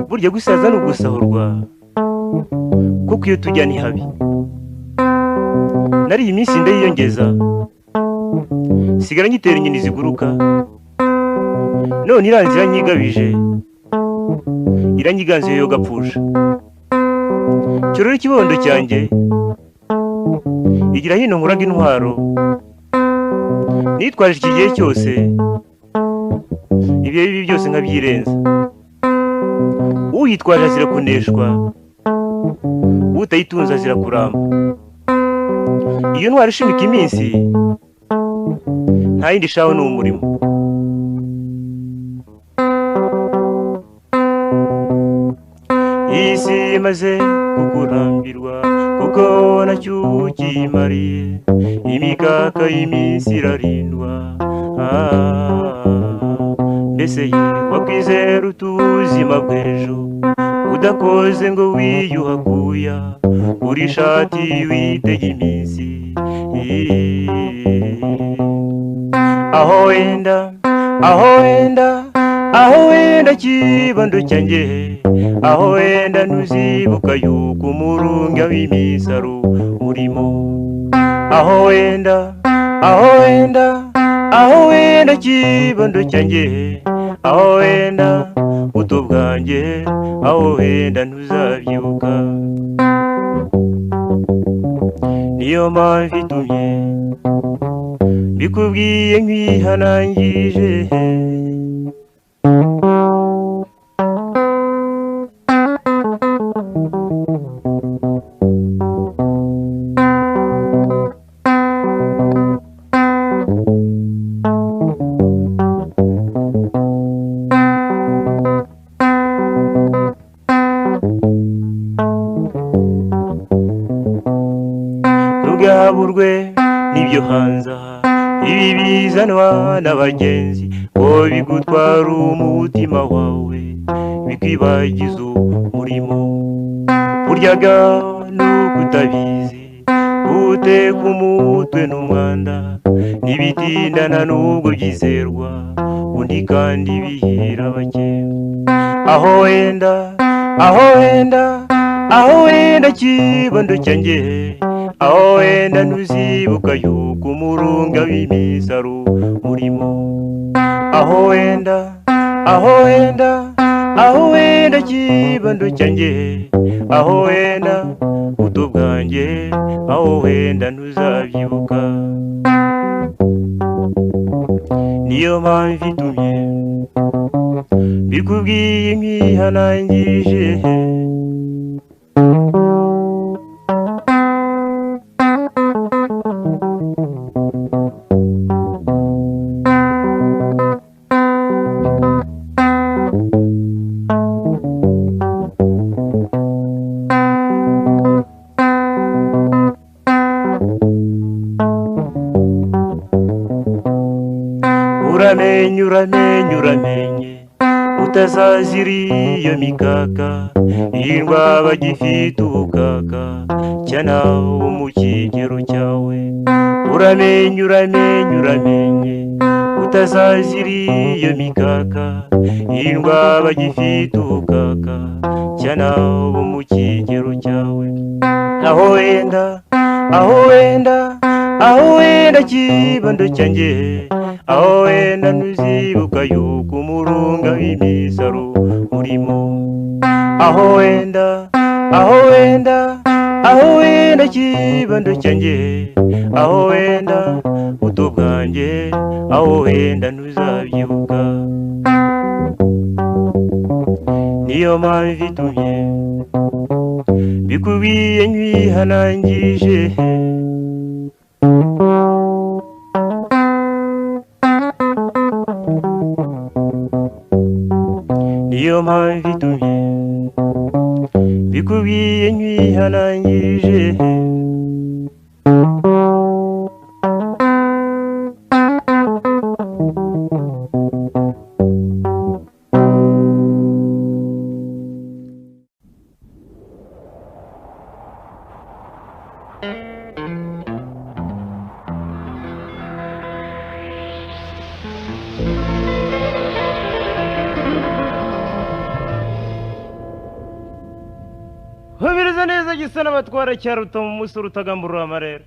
burya gusaza ni ugusahurwa kuko iyo tujya ni habi. nari iyi minsi ndayiyongeza sigara nyitera inyoni ziguruka, none iranzira nyigabije iranyiganze yo gapfusha. Cyorora ikibondo cyanjye igira hino nkuraga intwaro, nitwaje iki gihe cyose ibihe bibi byose nkabyirenza. uyitwaje azira kuneshwa, utayitunze azira kuramba. iyo ntwaro ishimika iminsi nta yindi shaho ni umurimo. isi imaze kukurambirwa kuko nacyo ukimariye, imikaka y'iminsi irarindwa. mbese ye wakwizera utuzima bw'ejo, udakoze ngo wiyuhakuya uri shati witega iminsi. aho wenda aho wenda aho wenda kibondo cyanjye, aho wenda ntuzibuka yuko umurunga w'imisaro urimo. aho wenda aho wenda aho wenda kibondo cyanjye, aho wenda buto bwanjye, aho wenda ntuzabyibuka. niyo mpamvu itumye bikubwiye nkwihanangirije. ntugaburwe n'ibyo hanze aha, ibi bizanwa n'abagenzi, ngo bigutwara umutima wawe bikwibagiza umurimo. buryaga nuko utabizi uteka umutwe n'umwanda, ntibitindana n'ubwo byizerwa undi kandi bihira bake. aho wenda aho wenda aho wenda kibondo cyanjye, aho wenda ntuzibuka yuko umurunga w'imisaro urimo. aho wenda aho wenda aho wenda kibondo cyanjye, aho wenda buto bwanjye, aho wenda ntuzabyibuka. niyo mpamvu itumye bikubwiye nkwihanangirije. uramenye uramenye uramenye utazazira iyo mikaka, irindwa bagifite ubukaka cyane abo mu kigero cyawe. uramenye uramenye uramenye utazazira iyo mikaka, irindwa bagifite ubukaka cyane abo mu kigero cyawe. aho wenda aho wenda aho wenda kibondo cyanjye, aho wenda ntuzibuka yuko umurunga w'imisaro urimo. aho wenda aho wenda aho wenda kibondo cyanjye, aho wenda buto bwanjye, aho wenda ntuzabyibuka. niyo mpamvu itumye bikubwiye nkwihanangirije. niyo mpamvu itumye bikubwiye nsubiye nkwihanangirije Hubiriza neza gisa n'abatwara cyaruta mu musuru utagamburura amarere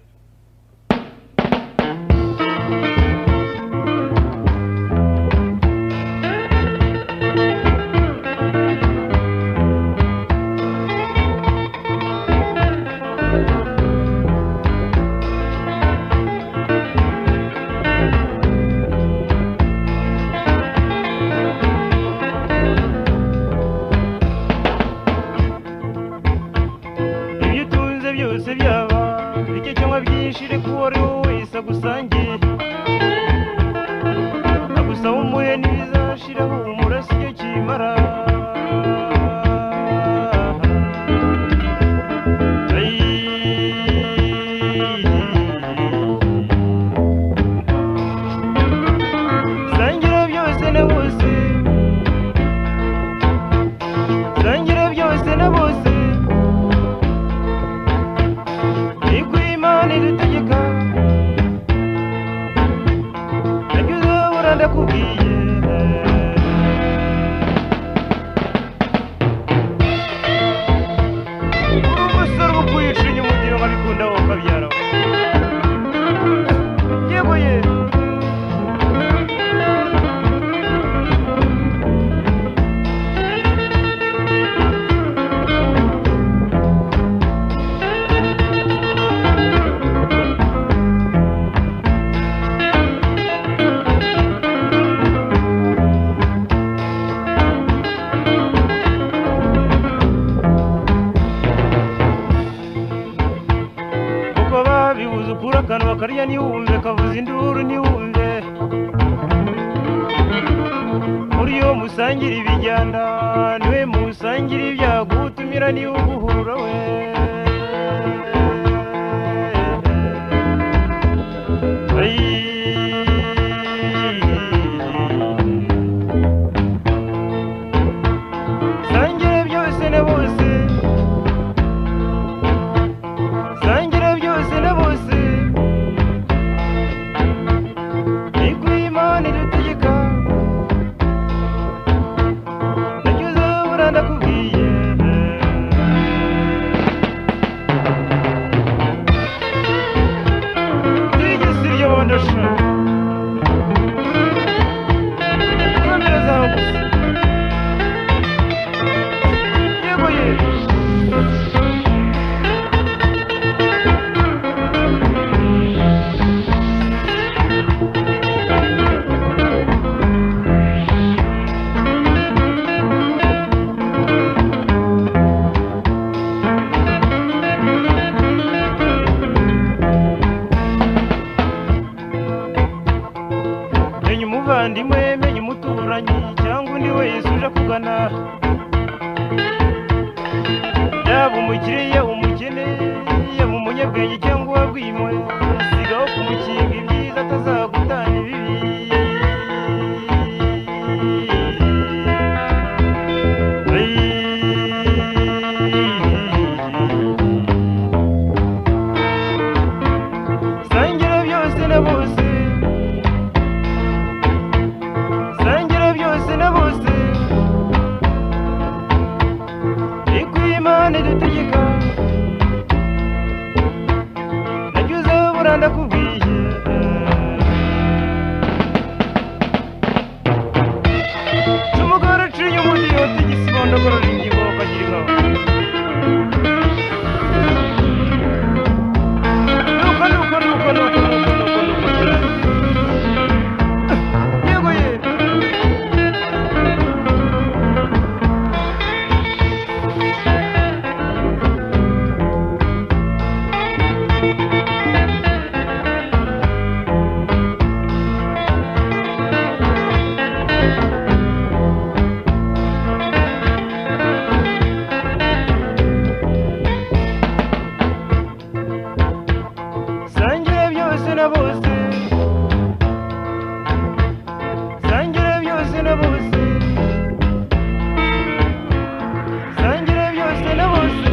byinshi kuwari wese gusangiye agusa umuhe n'ibizashiraho umurasi cyo kimara sangira byose na bose sangira byose na bose idutegeka nagize buranda kubwiye umusore ukwica inyuma ugira ngo abikunda wowe ukabyara yego ye ukura akanwa karya ntiwumve kavuza induru ntiwumve muri yo musangira ibijyanda niwe musangira ibyago utumira niwe uguhura we sangira byose na bose sangira byose na bose umuvandimwe menya umuturanyi cyangwa undi wese uje kugana yaba umukire yaba umukene yaba umunyabwenge cyangwa uwabwimwe sigaho kumukinga ibyiza atazagutana ibibi sangira byose na bose sangira byose na bose ikwimana idutegeka nagize buranda kubwiye umugore uciye umudiyo tigisibondo gorora ingingo ukagira inka nuko yego ye na bose sangira byose na bose sangira byose na bose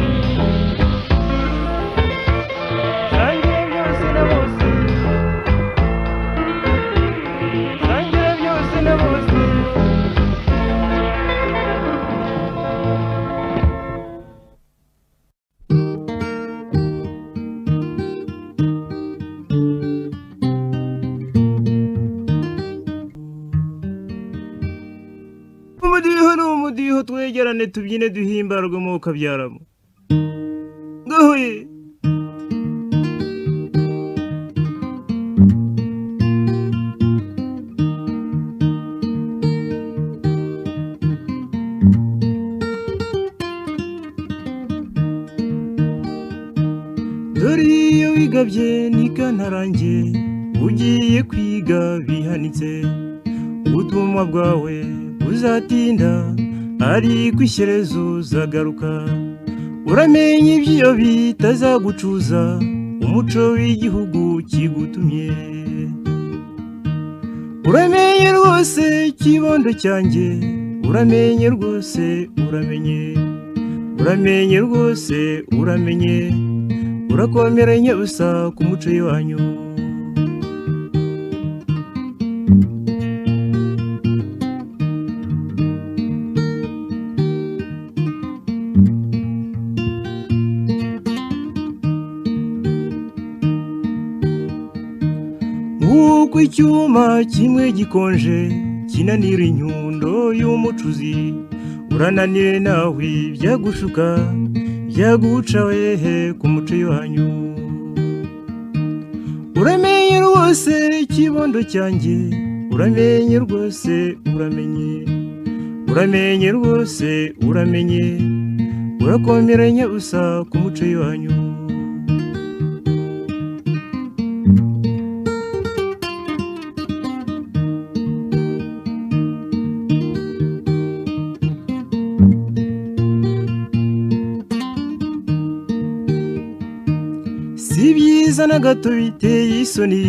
sangira byose na bose sangira byose na bose umudiho twegerane tubyine duhimbarwe mu kabyaramo gahuye dore iyo wigabye ntikantarange ugiye kwiga bihanitse ubutumwa bwawe uzatinda ariko ishyerezo zagaruka uramenye iby'iyo bitazagucuza umuco w'igihugu kigutumye uramenye rwose kibondo cyanjye uramenye rwose uramenye uramenye rwose uramenye urakomeranye usa ku muco wanyu nk'uko icyuma kimwe gikonje kinanira inyundo y'umucuzi urananire nawe byagushuka byaguca wehe ku muco wanyu uramenye rwose ikibondo cyanjye uramenye rwose uramenye uramenye rwose uramenye urakomeranye usa ku muco wanyu si byiza na gato biteye isoni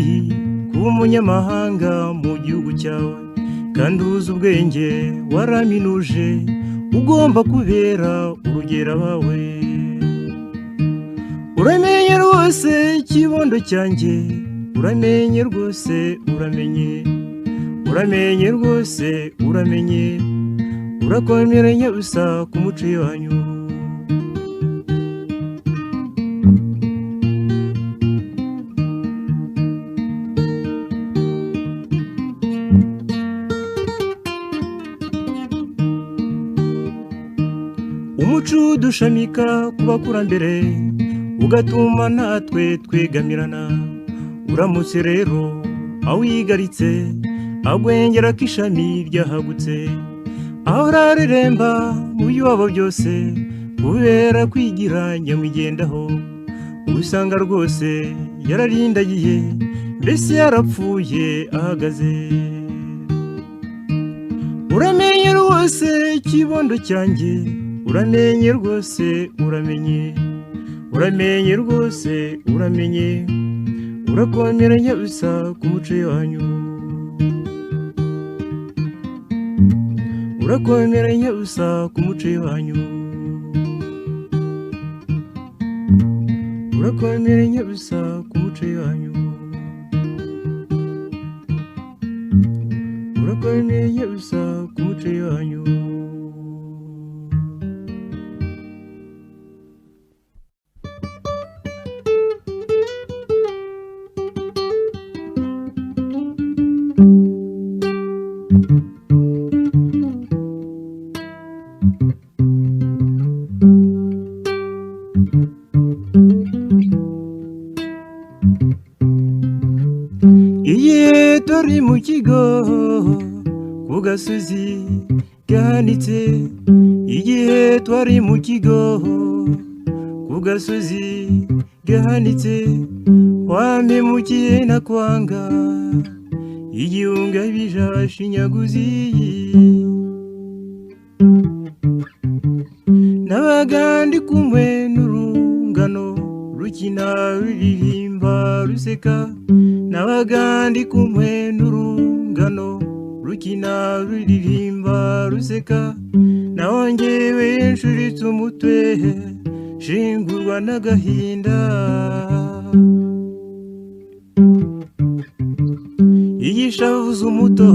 kuba umunyamahanga mu gihugu cyawe kandi uzi ubwenge waraminuje ugomba kubera urugero abawe uramenye rwose ikibondo cyanjye uramenye rwose uramenye uramenye rwose uramenye urakomeranye usa ku muco wanyu umuco udushamika ku bakurambere ugatuma natwe twegamirana uramutse rero aho wigaritse agwengera ko ishami ryahagutse aho urareremba mu by'iwabo byose kubera kwigira nyamwigendaho usanga rwose yararindagiye mbese yarapfuye ahagaze uramenye rwose ikibondo cyanjye uramenye rwose uramenye uramenye rwose uramenye urakomeranye usa ku muco wanyu urakomeranye usa ku muco wanyu urakomeranye usa ku muco wanyu urakomeranye usa ku muco wanyu iye turi mu kigo ku gasozi gahanitse igihe twari mu kigo ku gasozi gahanitse wampemukiye nakwanga igihunga bijashinyaguzi nabaga ndi kumwe n'urungano rukina ruririmba ruseka nabaga ndi kumwe n'urungano rukina ruririmba ruseka, naho njyewe nshuritse umutwe shingurwa n'agahinda. Igishavuza umuto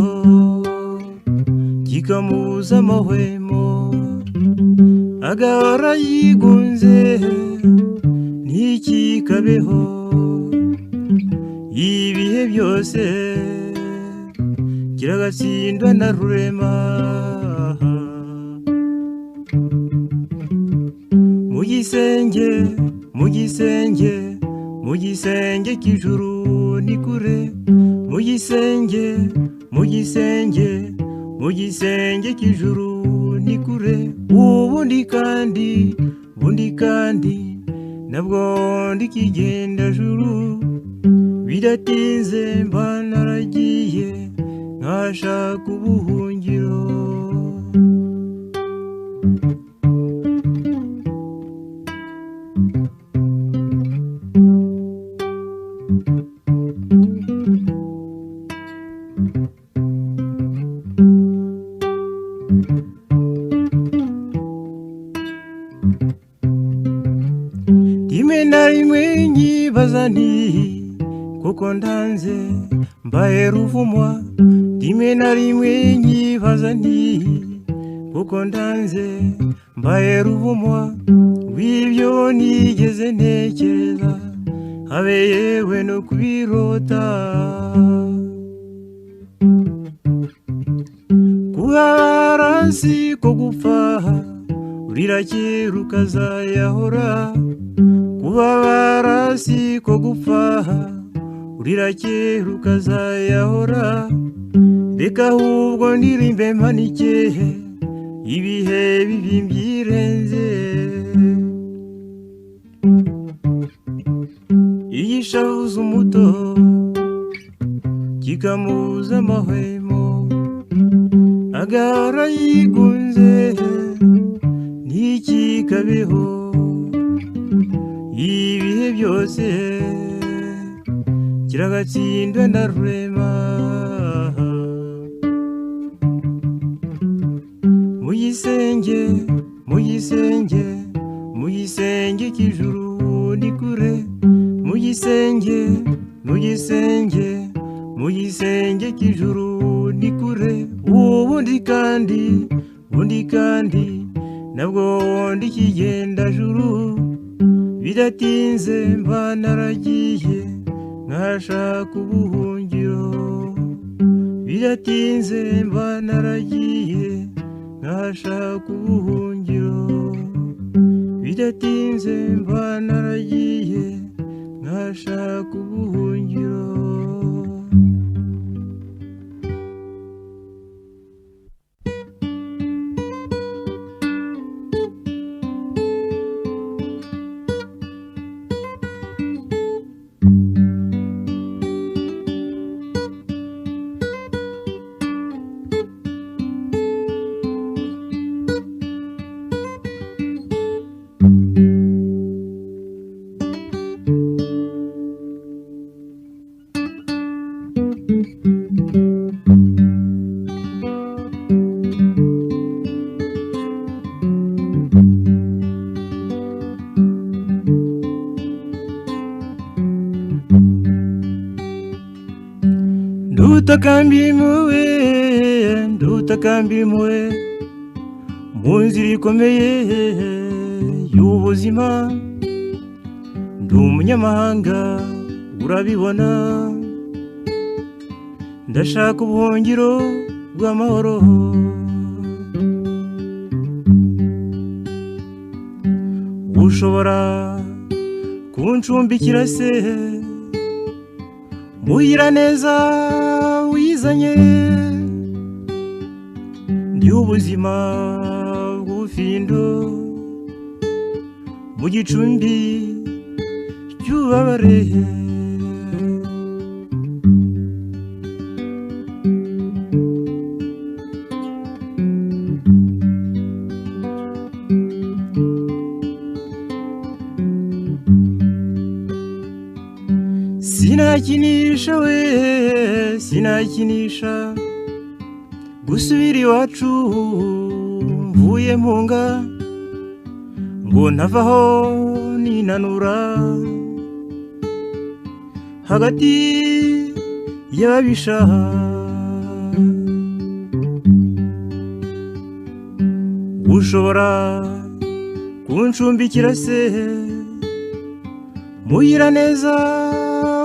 kikamubuza amahwemo, agahora yigunze ntikikabeho ibihe byose, kiragatsindwa na rurema. Mu gisenge, mu gisenge, mu gisenge cy'ijuru ni kure, mu gisenge, mu gisenge, mu gisenge cy'ijuru ni kure. Ubundi kandi, bundi kandi nabwo ndikigenda juru, bidatinze mba naragiye nkashaka ubuhungiro. Rimwe na rimwe nyibaza nti kuko ndanze mbaye ruvumwa, rimwe na rimwe nyibaza nti kuko ndanze mbaye ruvumwa, w'ibyo nigeze ntekereza habe yewe no kubirota. Kubabara si ko gupfa, urira kera ukazayahora. Kubabara si ko gupfa, urira kera ukazayahora. Reka ahubwo ndirimbe mpanike ibihe bibi mbyirenze. Igishavuza umuto kikamubuza amahwemo, agahora yigunze ntikikabeho ibihe byose, kiragatsindwa na rurema. Mu gisenge, mu gisenge, mu gisenge cy'ijuru ni kure, mu gisenge, mu gisenge, mu gisenge cy'ijuru ni kure. Ubundi kandi, bundi kandi nabwo ndikigenda juru, bidatinze mba naragiye nkashaka ubuhungiro. Bidatinze mba naragiye nkashaka ubuhungiro. Bidatinze mba naragiye nkashaka ubuhungiro. Ndutakambimwe, ndutakambimwe mu nzira ikomeye y'ubuzima. Ndi umunyamahanga urabibona, ndashaka ubuhungiro bw'amahoro. Ushobora kuncumbikira se, muhira neza wizanye. Ndi ubuzima bw'ubufindo mu gicumbi cy'ububabare. sinakinisha we sinakinisha gusubira iwacu mvuye mpunga ngo ntavaho ninanura hagati y'ababisha ushobora kuncumbikira se Mugiraneza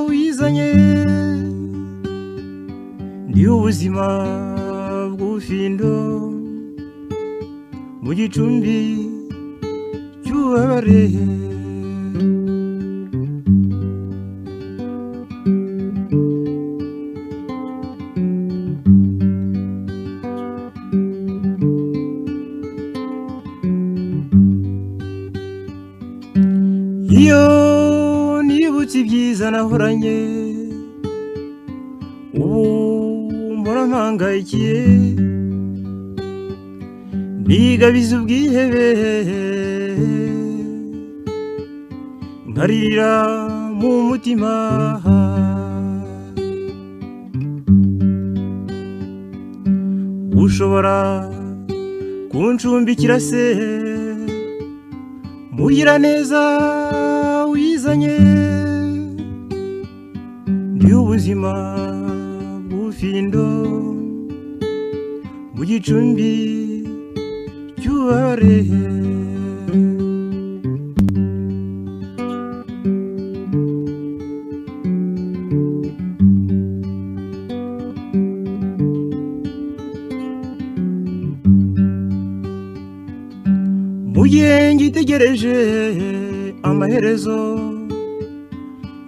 wizanye ndi ubuzima bw'ubufindo mu gicumbi cy'ububabare iyo nibutse ibyiza nahoranye ubu mpora mpangayikiye nigabiza ubwihebe nkarira mu mutima ushobora kuncumbikira se Mugiraneza wizanye ndi ubuzima bw'ubufindo mu gicumbi cy'ububabare mugihe ngitegereje amaherezo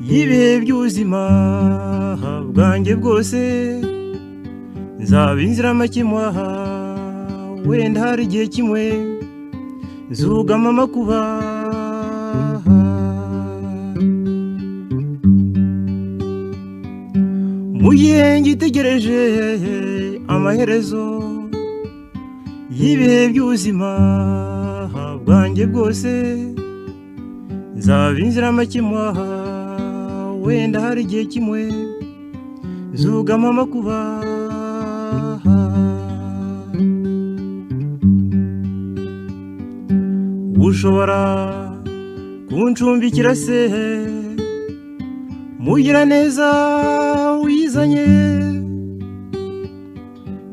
y'ibihe by'ubuzima bwanjye bwose nzaba inziramakemwa wenda hari igihe kimwe nzugama amakuba mugihe ngitegereje amaherezo y'ibihe by'ubuzima bwanjye bwose nzaba inziramakemwa wenda hari igihe kimwe nzugama amakuba ushobora kuncumbikira se Mugiraneza wizanye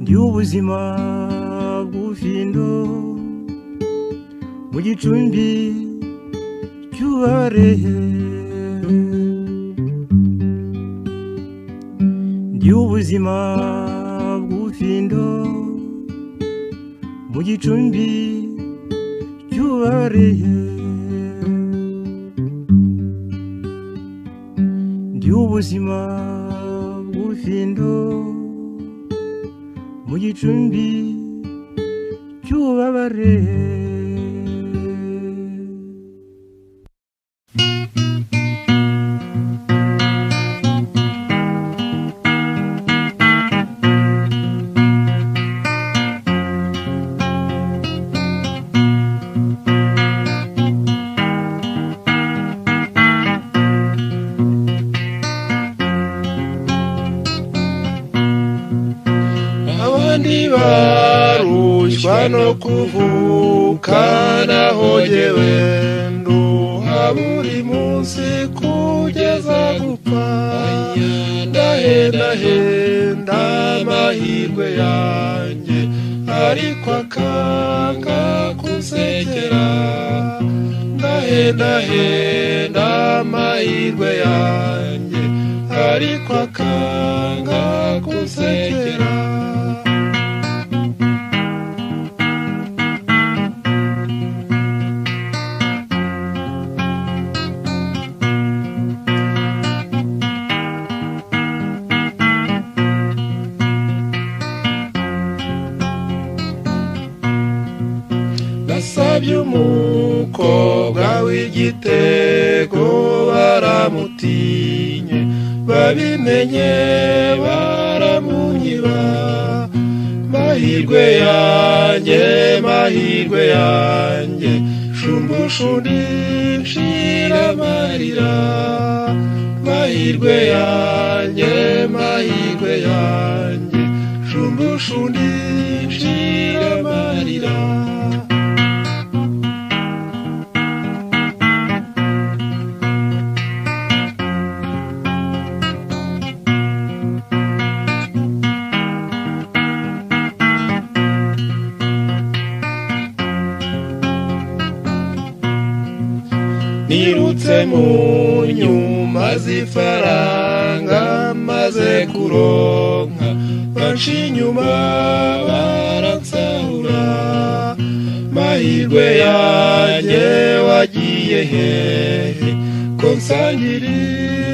ndi ubuzima bw'ubufindo mu gicumbi cy'ububabare ndi ubuzima bw'ubufindo mu gicumbi cy'ububabare ndi ubuzima bw'ubufindo mu gicumbi cy'ububabare barushywa no kuvuka naho jyewe nduha buri munsi kugeza gupfa ndahenda amahirwe yanjye ariko akanga kunsekera ndahenda amahirwe yanjye ariko akanga kunsekera Nasabye umukobwa w'igitego baramutinye babimenye baramunyiba mahirwe yanjye shumbushundi nshira amarira mahirwe yanjye mahirwe yanjye shumbushundi nshira amarira nirutse mu nyuma z'ifaranga maze kuronka banca inyuma baransahura mahirwe yanjye wagiye hehe ko nsangira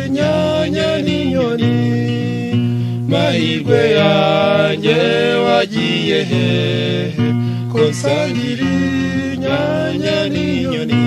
inyanya n'inyoni mahirwe yanjye wagiye hehe ko nsangira inyanya n'inyoni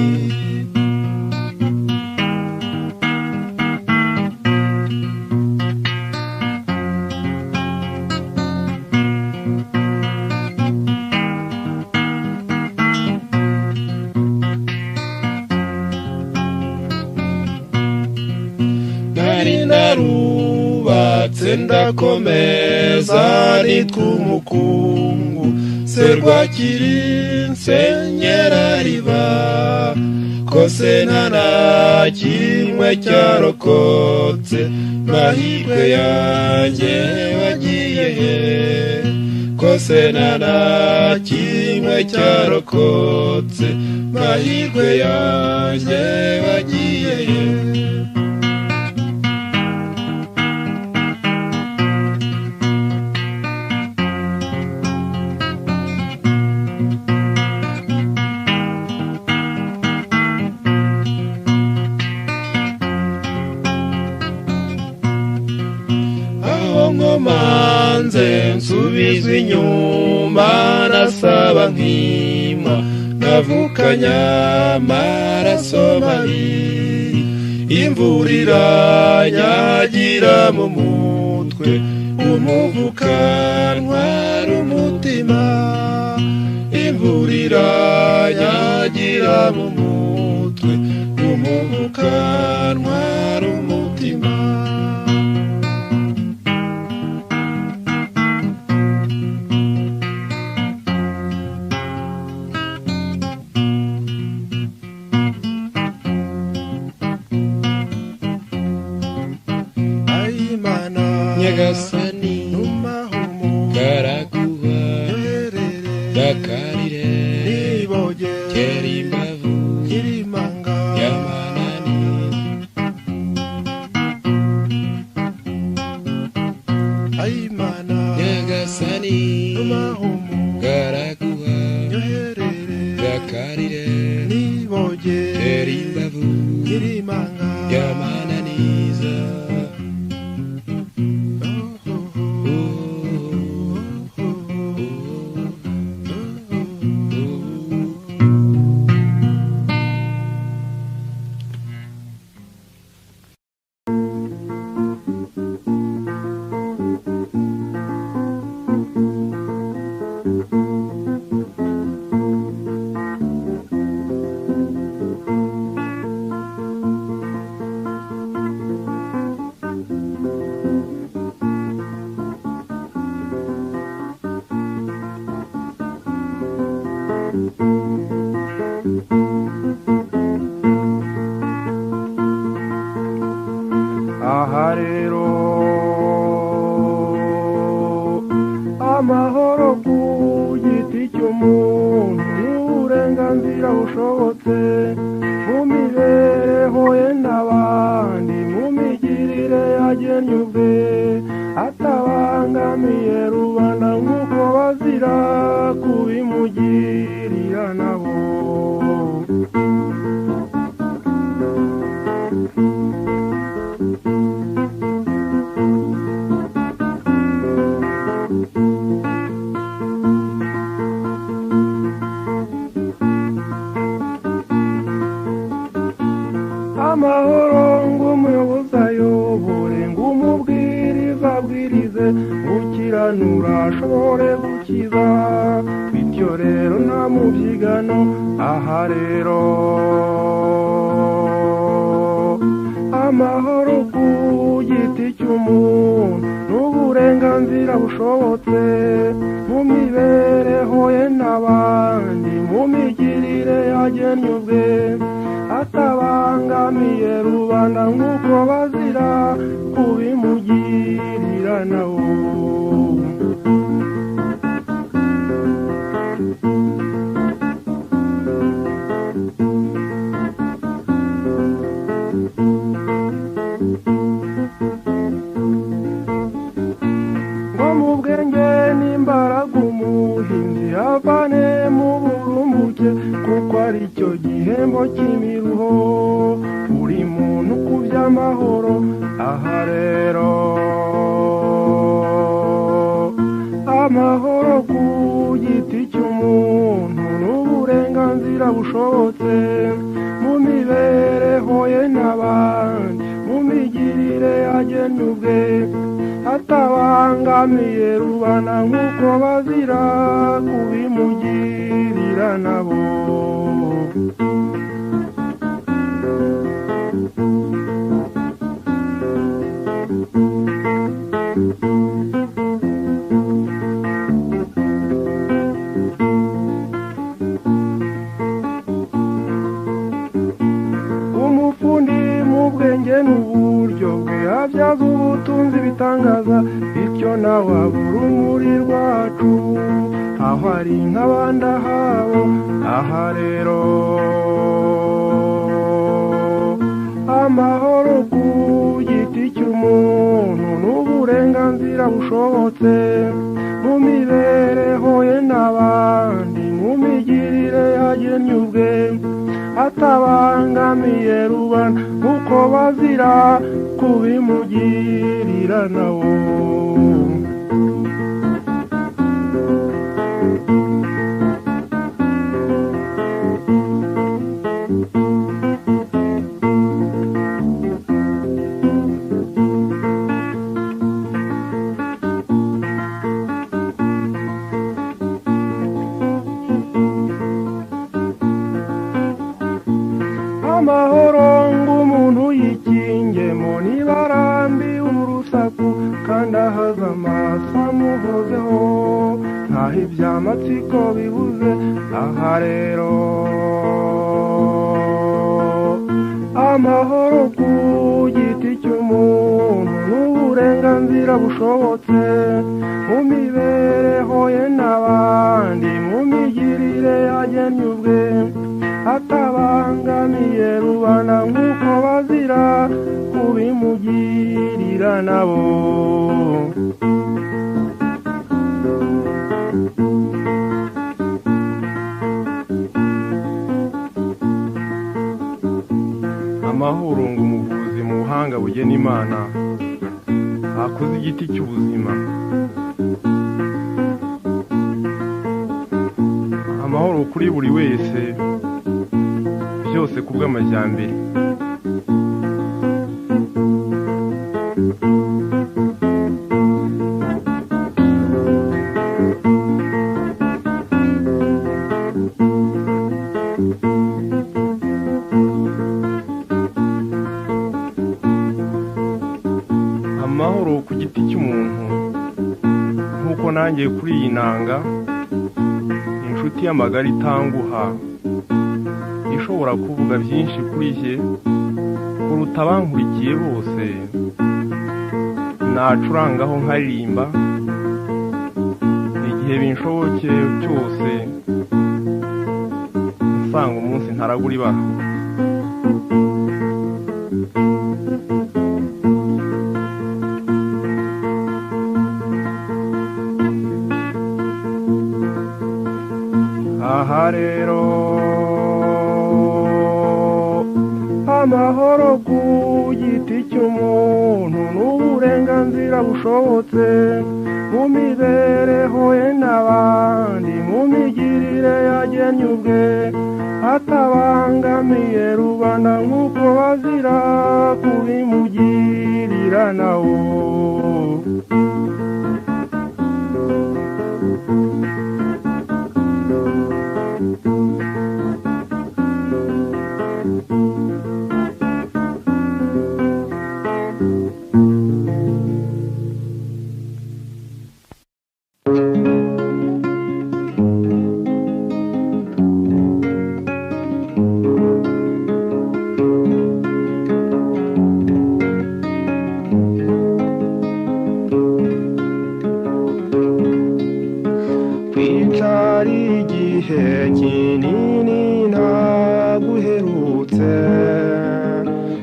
narubatse ndakomeza nitwa umukungu serwakiri nsenyera riba kose nta na kimwe cyarokotse mahirwe yanjye wagiye he kose nta na kimwe cyarokotse mahirwe yanjye wagiye he manze nsubizwa inyuma nasaba nkima navukanya amaraso mabi imvura iranyagira mu mutwe umuvuka ntwara umutima imvura iranyagira mu mutwe umuvuka ntwara umutima nyagasani numahumu garaguha dakarire niboge kerimbavu kirimanga yamanani ayimana nyagasani numahumu garaguha dakarire niboge kerimbavu kirimanga yamananiza aha rero amahoro ku giti cy'umuntu n'uburenganzira bushobotse mu mibereho ye n'abandi mu migirire yagennye ubwe atabangamiye rubanda nk'uko bazira kubimugirira nabo amahoro ng'umuyobozi ayobore ng'umubwiriza abwirize gukiranura ashobore gukiza bityo rero nta mubyigano aha rero amahoro ku giti cy'umuntu n'uburenganzira bushobotse mu mibereho ye n'abandi mu migirire yagennye ubwe atabangamiye rubanda nk'uko bazira kubimugirira nawo avane mu burumbuke kuko ari cyo gihembo cy'imiruho buri muntu ku by'amahoro aha rero amahoro ku giti cy'umuntu n'uburenganzira bushobotse mu mibereho ye n'abandi mu migirire yagennye ubwe atabangamiye rubanda nk'uko bazira kubimugirira nabo umufundi mu bwenge n'uburyo bwe abyaza ubutunzi bitangaza bityo nawe abura urumuri rwacu aho ari nk'abandi ahabo aha rero amahoro ku giti cy'umuntu n'uburenganzira bushobotse mu mibereho ye n'abandi mu migirire yagennye ubwe atabangamiye rubanda nk'uko bazira kubimugirira nawo amahoro ng'umuntu yikingemo nibarambi urusaku kandi ahaza amaso amuhozeho ntaho iby'amatsiko bibuze aha rero amahoro ku giti cy'umuntu n'uburenganzira bushobotse mu mibereho ye n'abandi mu migirire yagennye ubwe atabangamiye rubanda nk'uko bazira kubimugirira nabo amahoro ngo umuvuzi mu buhanga bugena imana akoze igiti cy'ubuzima amahoro kuri buri wese byose kubw'amajyambere amahoro ku giti cy'umuntu nk'uko nanjye kuri iyi nanga inshuti y'amagara itanguha ishobora kuvuga byinshi kuri jye kuruta abankurikiye bose nacurangaho nkaririmba igihe binshobokeye cyose nsanga umunsi ntaragura ibara aha rero amahoro ku giti cy'umuntu n'uburenganzira bushobotse mu mibereho ye n'abandi mu migirire yagennye ubwe atabangamiye rubanda nk'uko bazira kubimugirira nawo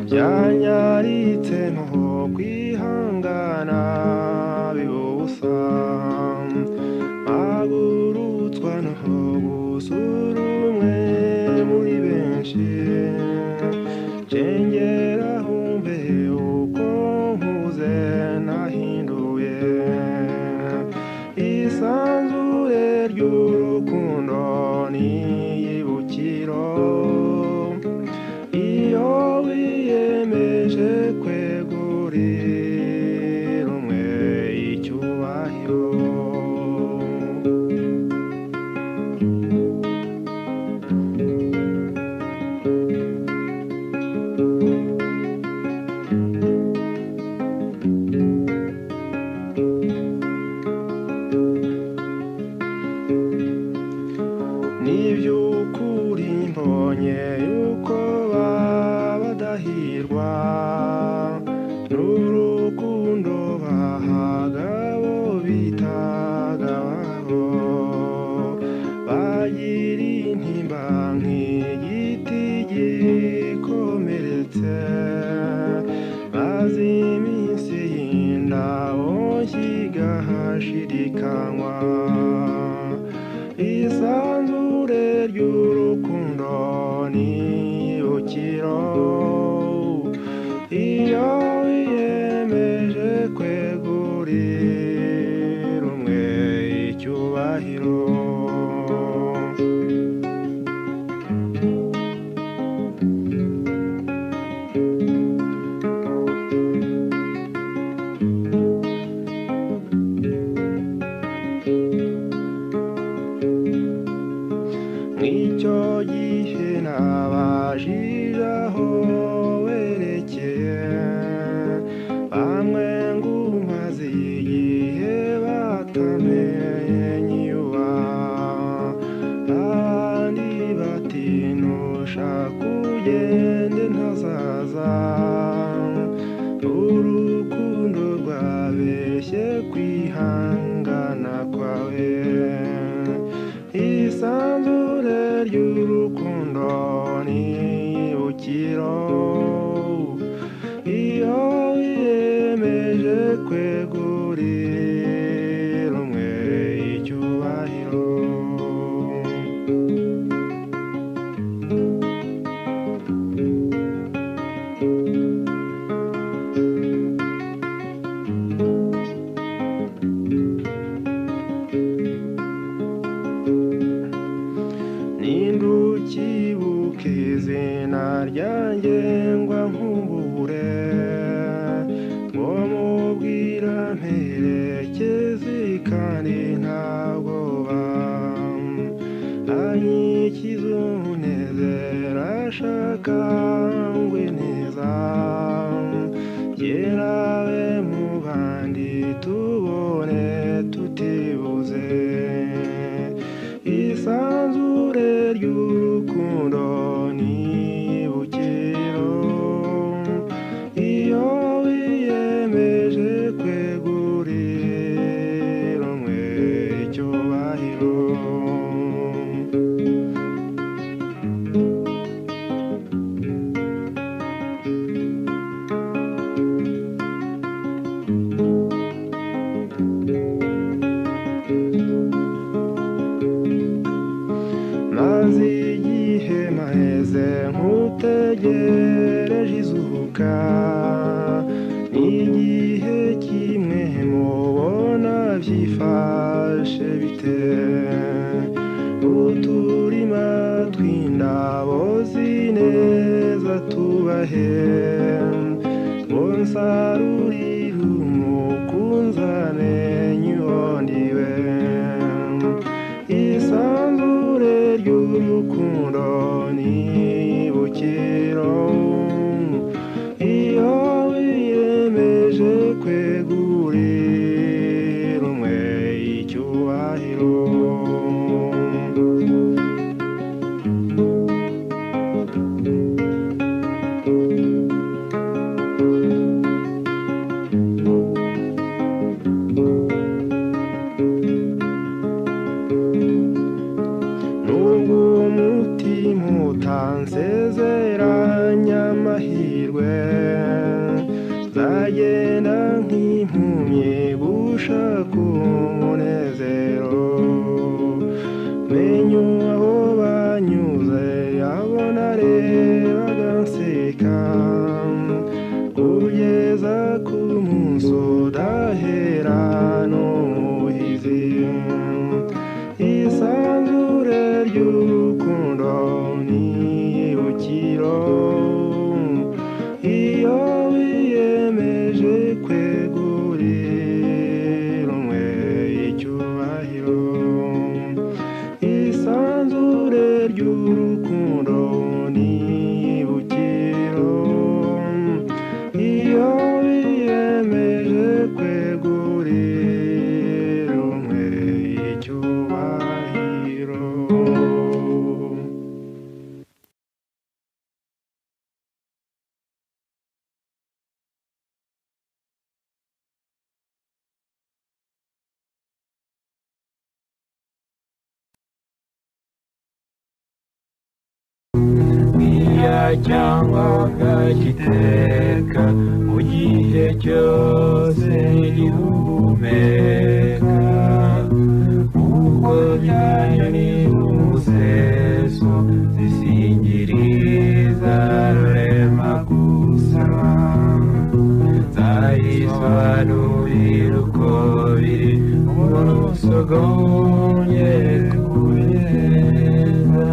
byanyaritsemo kwihangana bibusa mpagurutswa no gusura umwe muri benshi cengera humbe uko nkuze nahinduye isanzure ry'urukundo n'iyibukiro iyo wiyemeje kwegurira umwe icyubahiro n'iby'ukuri mbonye yuko babadahirwa n'urukundo bahaga abo bitaga ababo bagira intimba nk'igiti gikomeretse maze iminsi y'indabo kigahashirikanywa isanzure ry'urukundo n'ibukiro iyo wiyemeje kwegurira umwe icyubahiro nk'icyo gihe nabajije aho werekeye bamwe ngo umaze igihe batamenye inyuba abandi bati ntushaka ugende ntazaza urukundo rwabeshye kwihangana kwawe isanzure ry'urukundo n'ibukiro iyo wiyemeje kwegurira umwe icyubahiro nindukibuka izina ryanjye ngwa nkumbure ngo mubwira mperekeze kandi ntabwoba anyikiza umunezero ashaka ngwe neza yerabe mu bandi tubone tutibuze isanzure ry'urukundo n'ibukiro iyo wiyemeje kwegurira umwe icyubahiro maze igihe maheze nkutegereje izuka n'igihe kimwe mubona byifashe bite uturima tw'indabo zineza tubahe ngo nsarurire umukunzane nyuhondiwe isanzure ry'urukundo n'ibukiro iyo wiyemeje kwegurira umwe icyubahiro nzibagirwe nzagenda nk'impumyi gushaka umunezero menye aho banyuze abona arebaga nseka kugeza ku munsi udahera n'umuhizi isanzure ry'urukundo n'ibukiro iyo wiyemeje kwegurira umwe icyubahiro isanzure ry'urukundo n'ibukiro iyo wiyemeje kwegurira umwe icyubahiro cyangwa giteka mu gihe cyose gihumeka uko byanyoni n'umuseso zisingiriza rurema gusaba zayisobanurira uko biri umusogongye kugeza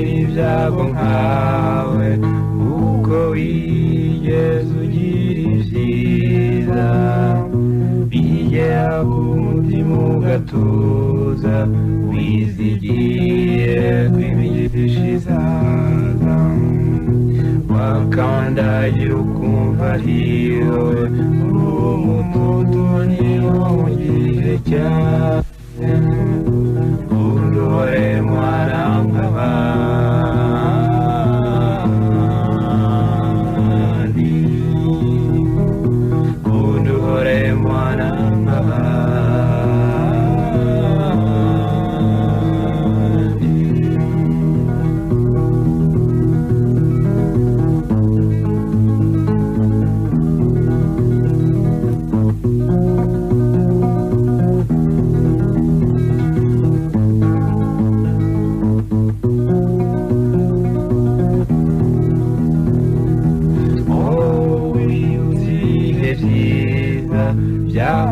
ibyago nkawe uko wigeze ugira ibyiza bigera ku mutima ugatuza wizigiye kw'imigisha izaza wakandagira ukumva ariwe umututu niwo mu gihe cyawe undore mwana nk'abandi undore mwana nk'abandi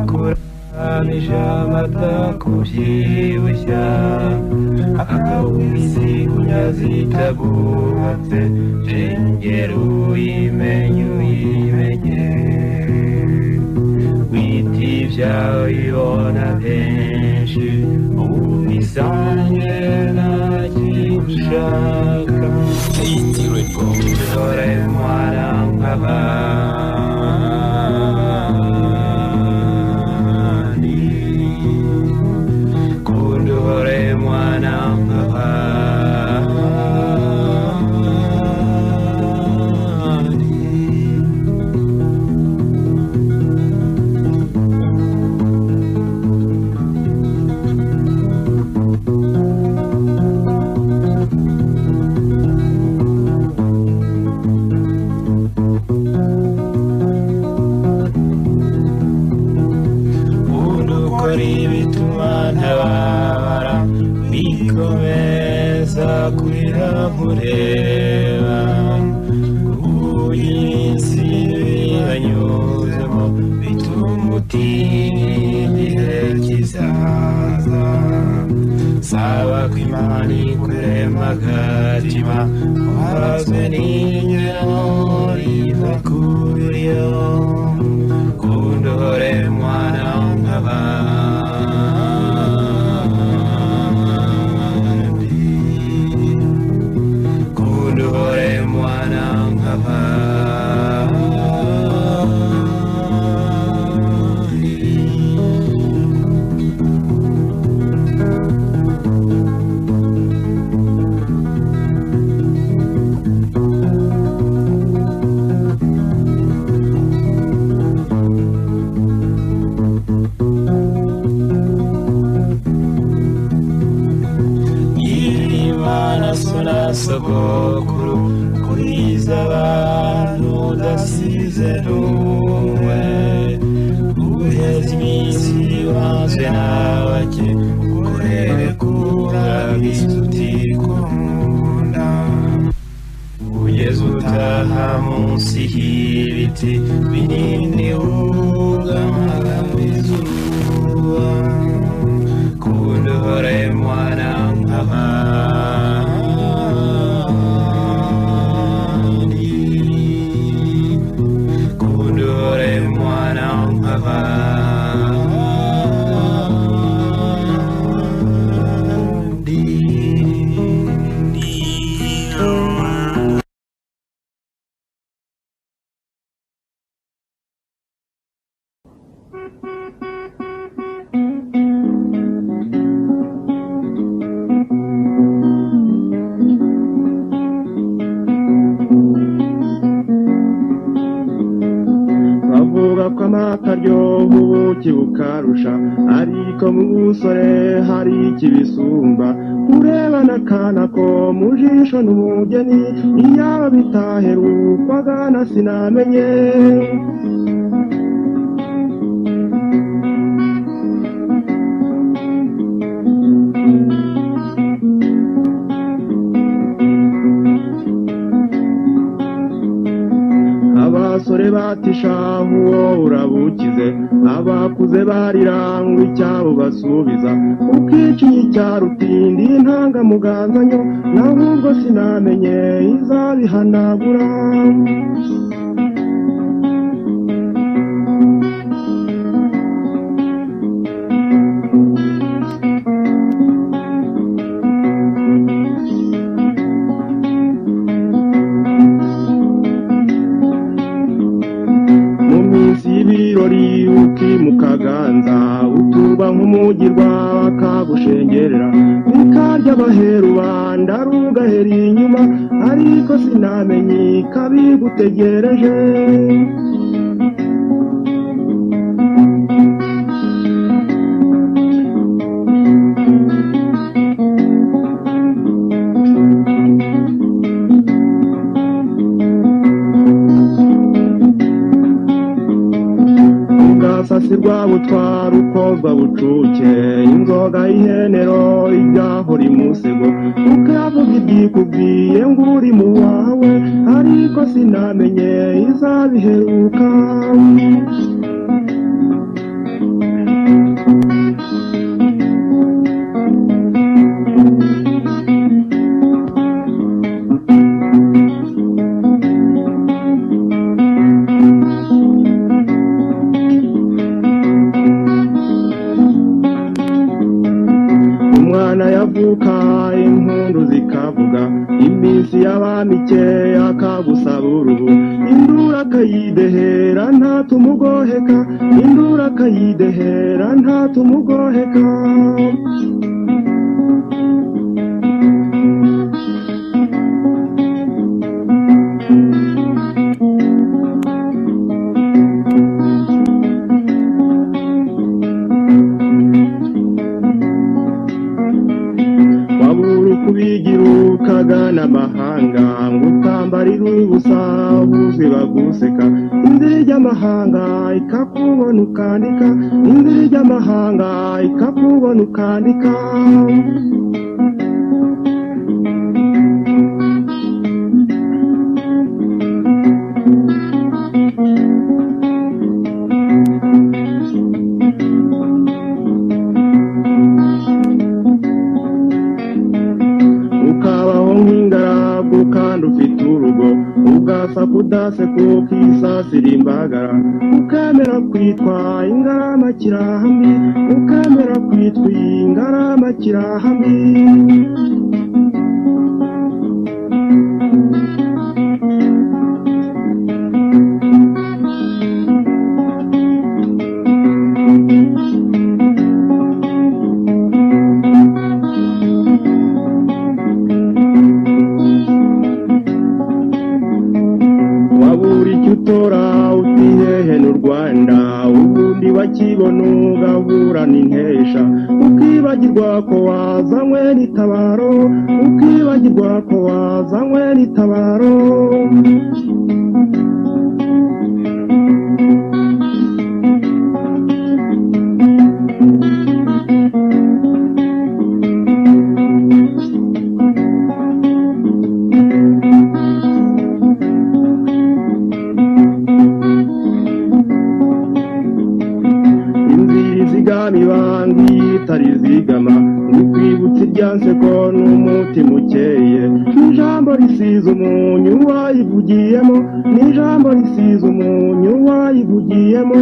byakuramije amata kubyibushya akawisinya zitaguhatse shengera uyimenye uyimenye wita ibyawe ibona benshi ubisange nta kigushaka dore mwana nk'abandi kundore mwana nk'abandi bituma ntabara bikomeza kurira nkureba kubw'isi banyuzemo bituma utinya igihe kizaza saba ko Imana ikurema agatima uhazwe n'ingero riva ku buryo kundore mwana nk'abandi sogokuru kuriza abantu udasize n'umwe uheza iminsi wanzwe n'abake ukorere kurabiza utikunda ugeze utaha munsi y'ibiti binini ugamabizuba kundore mwana nk'abandi kundore mwana nk'abandi. bavuga ko amata aryoha ubuki bukarusha ariko mu busore hari ikibisumba kurebana akana ko mu jisho n'umugeni iyaba bitaherukwaga sinamenye abasore batishaho uwo urabukize abakuze barirangwa icyabo basubiza ukicinye icyarutindi intangamuganganyo naho ubwo sinamenye izabihanagura ibirori ukimukaganza utuba nk'umugirwa bakagushengerera bikarya abahera rubanda rugahera inyuma ariko sinamenye kabigutegereje sasirwa butwara ukozwa bucuke inzoga y'ihenero ibyahora imusego ukavuga ibyikubwiye ngo uri mu wawe ariko sinamenye izabiheruka yavuka impundu zikavuga iminsi y'abamike akagusaba uruhu indura akayidehera ntatumugoheka indura akayidehera ntatumugoheka n'amahanga ngo utambarire ubusa buzwi baguseka inzira y'amahanga ikakubona ukandika inzira y'amahanga ikakubona ukandika kandi ufite urugo ugasa kudase kuko isasira imbagara ukemera kwitwa ingarama kirahambi ukemera kwitwa ingarama kirahambi utora utihehe n'u Rwanda ubundi bakibona ugahura ukagana intesha ukibagirwa ko wazanywe n'itabaro ukibagirwa ko wazanywe n'itabaro mibangi tarizigama ngikwibutse ibyanse ko n'umutima ukeye n'ijambo risize umunyu wayivugiyemo n'ijambo risize umunyu wayivugiyemo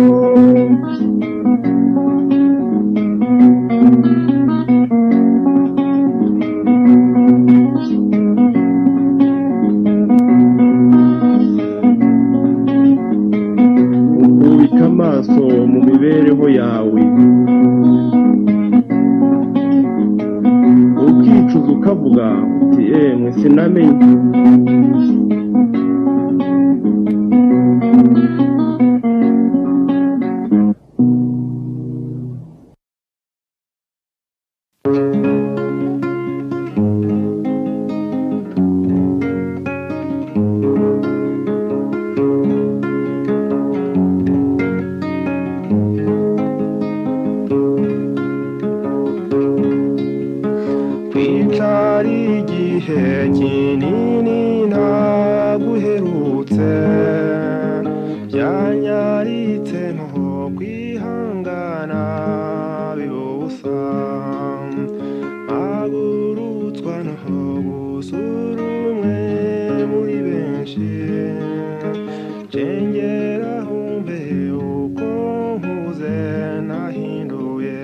ukubika amaso mu mibereho yawe ukicuza ukavuga uti emwe sinamenye Kwicari igihe kinini ntaguherutse byanyaritse nto kwihangana bibusa magurutswa nto gusura umwe muri benshi cengera humbe uko nkuze nahinduye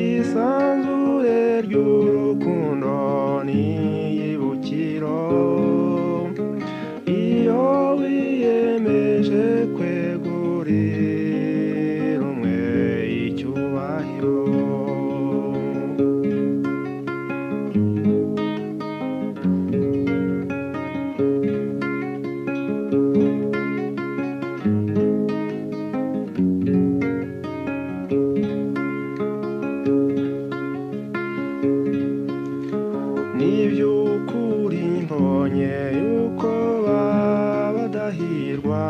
isanzure ry'urukundo n'iyibukiro iyo wiyemeje kwegurira umwe icyubahiro n'iby'ukuri mbonye yuko babadahirwa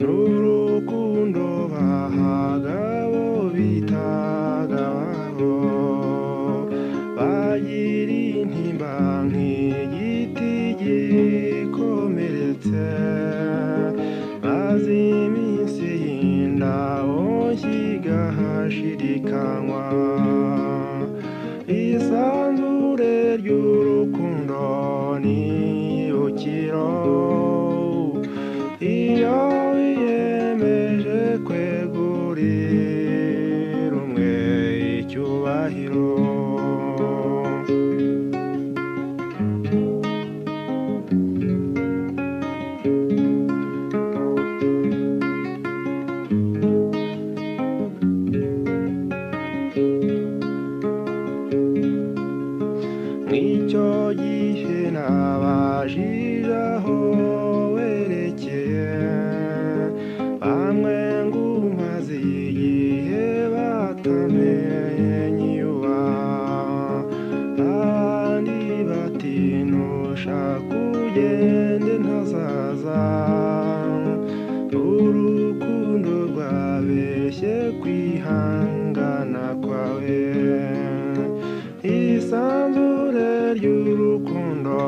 n'urukundo bahaga bo bitaga babo bagira intimba nk'igiti gikomeretse maze iminsi y'indabo kigahashirikanywa isanzure ry'urukundo n'iyibukiro iyo wiyemeje kwegurira umwe icyubahiro mw'icyo gihe nabajije aho werekeye bamwe ngo umaze igihe batamenye uba abandi bati nushaka ugende ntazaza urukundo rwabeshye kwihangana kwawe isanzure ry'urukundo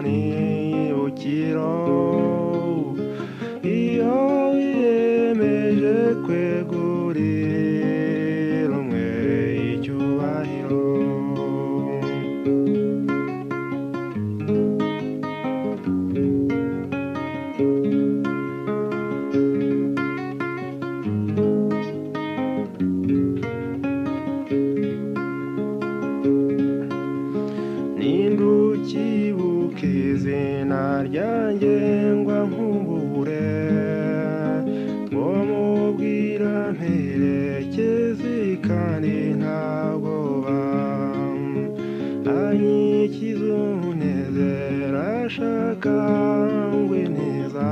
n'iyibukiro iyo wiyemeje kwegurira umwe icyubahiro nindukibuka izina ryanjye ngwa nkumbure ngo mubwira mperekeze kandi ntabwoba anyikiza umunezero ashaka ngwe neza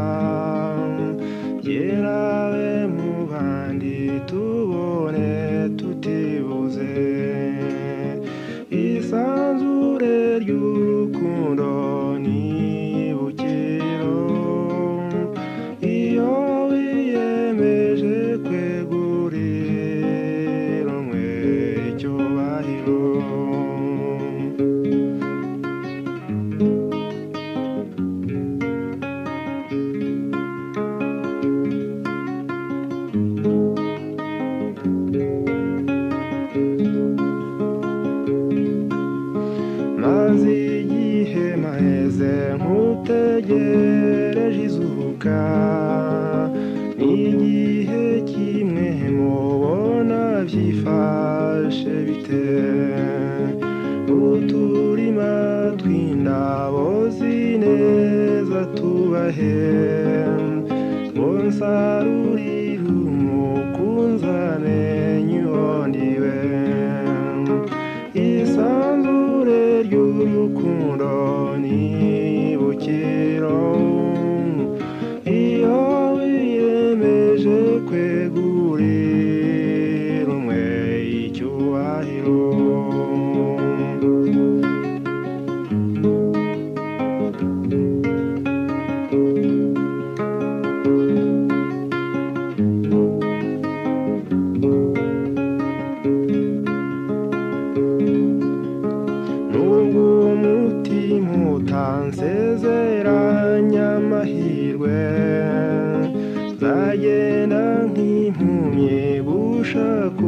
yerabe mu bandi tu byifashe bite uturima tw'indabo zineza tubahe ngo nsarurire umukunzane nyuhondiwe isanzure ry'urukundo nibukiro iyo wiyemeje kwegurira umwe icyubahiro nubwo umutima utansezeranya amahirwe nzagenda nk'impumyi gushaka